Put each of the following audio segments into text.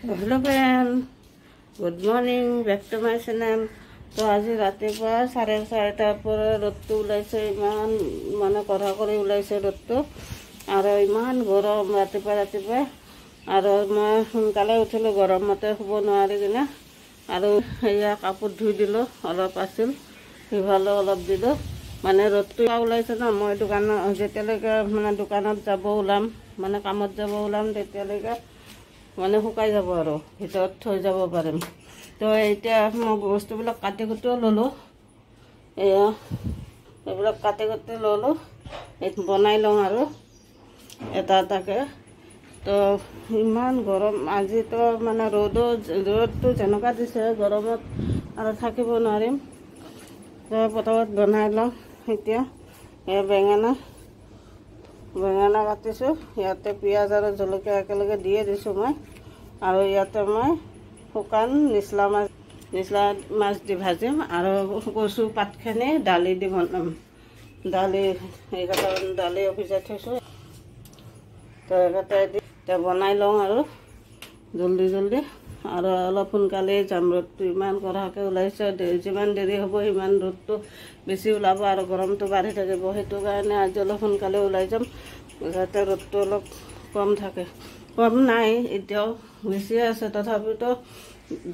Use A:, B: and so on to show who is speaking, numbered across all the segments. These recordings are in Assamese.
A: Hello friend, good morning, back to my channel. তো আজি ৰাতিপুৱা 4:30টাৰ পৰা ৰ'দটো ওলাইছে, ইমান মানে কড়া কৰি ওলাইছে ৰ'দটো আৰু ইমান গৰম ৰাতিপুৱা আৰু মই সোনকালে উঠিলোঁ, গৰমতে শুব নোৱাৰি কিনে আৰু এয়া কাপোৰ ধুই দিলোঁ, অলপ আছিল সিফালে অলপ দিলোঁ। মানে ৰ'দটো ওলাইছে ন, মই দোকানত যেতিয়ালৈকে মানে দোকানত যাব ওলাম, মানে কামত যাব ওলাম তেতিয়ালৈকে মানে শুকাই যাব আৰু ভিতৰত থৈ যাব পাৰিম। তো এতিয়া মই বস্তুবিলাক কাটি কুটিও ল'লোঁ, এয়া এইবিলাক কাটি কুটি ল'লোঁ, বনাই লওঁ আৰু এটা এটাকৈ। তো ইমান গৰম আজিতো, মানে ৰ'দটো যেনেকুৱা দিছে গৰমত আৰু থাকিব নোৱাৰিম। তো পটাপট বনাই লওঁ। এতিয়া এই বেঙেনা কাটিছোঁ, ইয়াতে পিঁয়াজ আৰু জলকীয়া একেলগে দিয়ে দিছোঁ মই, আৰু ইয়াতে মই শুকান নিচলা মাছ দি ভাজিম আৰু কচু পাতখিনি দালি দি বনাম। এইকেইটা দালি ভিজাই থৈছোঁ, তো এইকেইটাই দি বনাই লওঁ আৰু জল্দি আৰু অলপ সোনকালেই যাম। ৰ'দটো ইমান কড়াকৈ ওলাইছে, যিমান দেৰি হ'ব সিমান ৰ'দটো বেছি ওলাব আৰু গৰমটো বাঢ়ি থাকিব। সেইটো কাৰণে আজি অলপ সোনকালে ওলাই যাম, যাতে ৰ'দটো অলপ কম থাকে। কম নাই, এতিয়াও বেছি আছে, তথাপিতো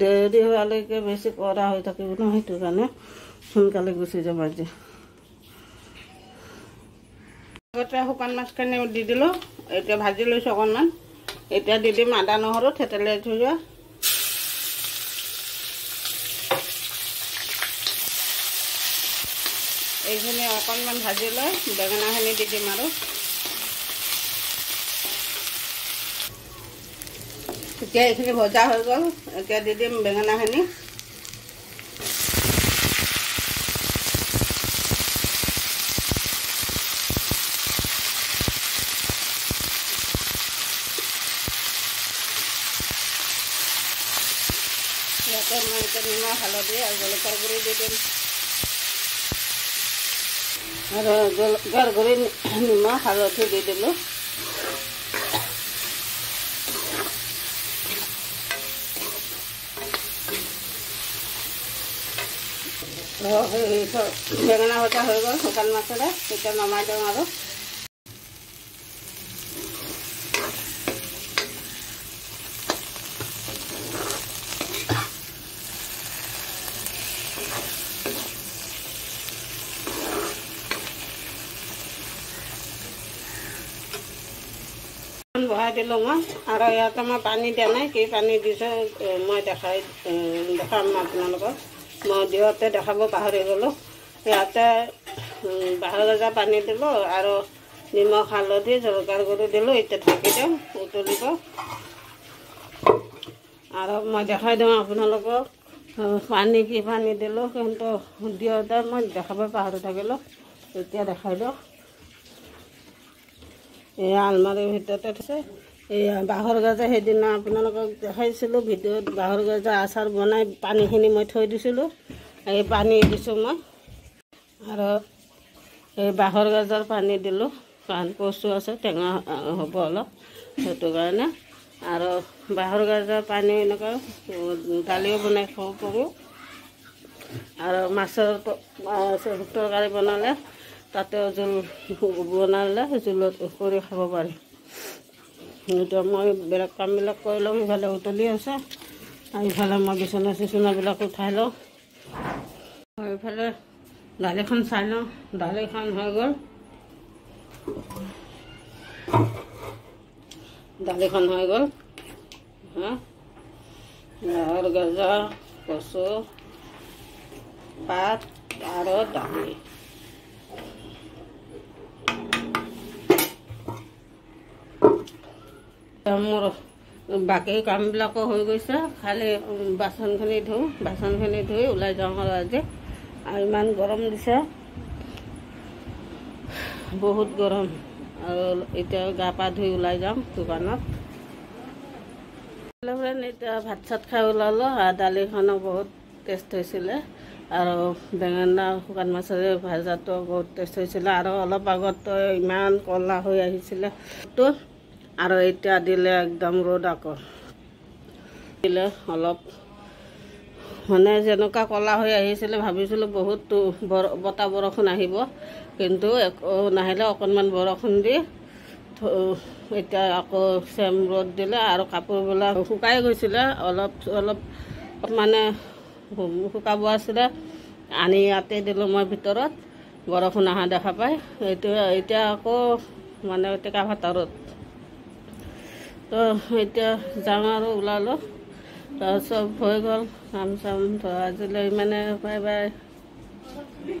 A: দেৰি হোৱালৈকে বেছি কড়া হৈ থাকিব ন, সেইটো কাৰণে সোনকালে গুচি যাম আজি। আগতে শুকান মাছখিনি দি দিলোঁ, এতিয়া ভাজি লৈছোঁ অকণমান। এতিয়া দি দিম আদা নহৰু থেতেলিয়াই থৈ যোৱা। এইখিনি অকণমান ভাজি লৈ বেঙেনাখিনি দি দিম আৰু এতিয়া এইখিনি ভজা হৈ গ'ল। এতিয়া দি দিম বেঙেনাখিনি। ইয়াতে মই এতিয়া নিমখ হালধি আৰু জলকীয়াৰ গুড়ি দি দিম, আৰু জলকীয়াৰ গুড়ি নিমখ হালধি দি দিলোঁ। বেঙেনা ভজা হৈ গ'ল শুকান মাছেৰে, এতিয়া নমাই দিওঁ আৰু বহাই দিলোঁ মই। আৰু ইয়াতে মই পানী দিয়া নাই, কি পানী দিছোঁ মই দেখাম আপোনালোকক। মই দিওঁতে দেখাব পাহৰি গ'লোঁ। ইয়াতে বাঁহৰ গজা পানী দিলোঁ আৰু নিমখ হালধি জলকীয়াৰ গুড়ি দিলোঁ। এতিয়া ঢাকি দিওঁ, উতলিব। আৰু মই দেখাই দিওঁ আপোনালোকক পানী কি পানী দিলোঁ, কিন্তু দিওঁতে মই দেখাব পাহৰি থাকিলোঁ। এতিয়া দেখাই দিওঁ। এয়া আলমাৰীৰ ভিতৰতে থৈছে। এয়া বাঁহৰ গাজা সেইদিনা আপোনালোকক দেখাইছিলোঁ ভিডিঅ'ত, বাঁহৰ গাজা আচাৰ বনাই পানীখিনি মই থৈ দিছিলোঁ, এই পানী দিছোঁ মই। আৰু এই বাঁহৰ গাজাৰ পানী দিলোঁ, কাৰণ কচু আছে টেঙা হ'ব অলপ, সেইটো কাৰণে। আৰু বাঁহৰ গাজাৰ পানী এনেকুৱা দালিও বনাই খাব পাৰোঁ, আৰু মাছৰ তৰকাৰী বনালে তাতেও জোল বনালে জোলত কৰি খাব পাৰি। এতিয়া মই বেলেগ কামবিলাক কৰি লওঁ, সিফালে উতলি আছে, আৰু ইফালে মই বিচনাবিলাক উঠাই লওঁ। এইফালে দালিখন চাই লওঁ, দালিখন হৈ গ'ল। বাঁহৰ গাজা, কচু পাত আৰু দালি। মোৰ বাকী কামবিলাকো হৈ গৈছে, খালি বাচনখিনি ধুই ওলাই যাওঁ আৰু আজি। আৰু ইমান গৰম দিছে, বহুত গৰম। আৰু এতিয়া গা পা ধুই ওলাই যাম দোকানত। এতিয়া ভাত চাত খাই ওলালোঁ। দালিখনো বহুত টেষ্ট হৈছিলে, আৰু বেঙেনা শুকান মাছেৰে ভাজাটো বহুত টেষ্ট হৈছিলে। আৰু অলপ আগতো ইমান ক'লা হৈ আহিছিলে, আৰু এতিয়া দিলে একদম ৰ'দ আকৌ। অলপ মানে যেনেকুৱা ক'লা হৈ আহিছিলে ভাবিছিলোঁ বহুত বতাহ বৰষুণ আহিব, কিন্তু নাহিলে। অকণমান বৰষুণ দি এতিয়া আকৌ চেম ৰ'দ দিলে আৰু কাপোৰবিলাক শুকাই গৈছিলে। অলপ মানে শুকাব আছিলে, আনি ইয়াতে দিলোঁ মই ভিতৰত। বৰষুণ অহা দেখা পাই এতিয়া আকৌ মানে টেকা ফাটা ৰ'দ। তো এতিয়া যাওঁ আৰু ওলালোঁ। চব হৈ গ'ল কাম চাম। তো আজিলৈ মানে বাই বাই।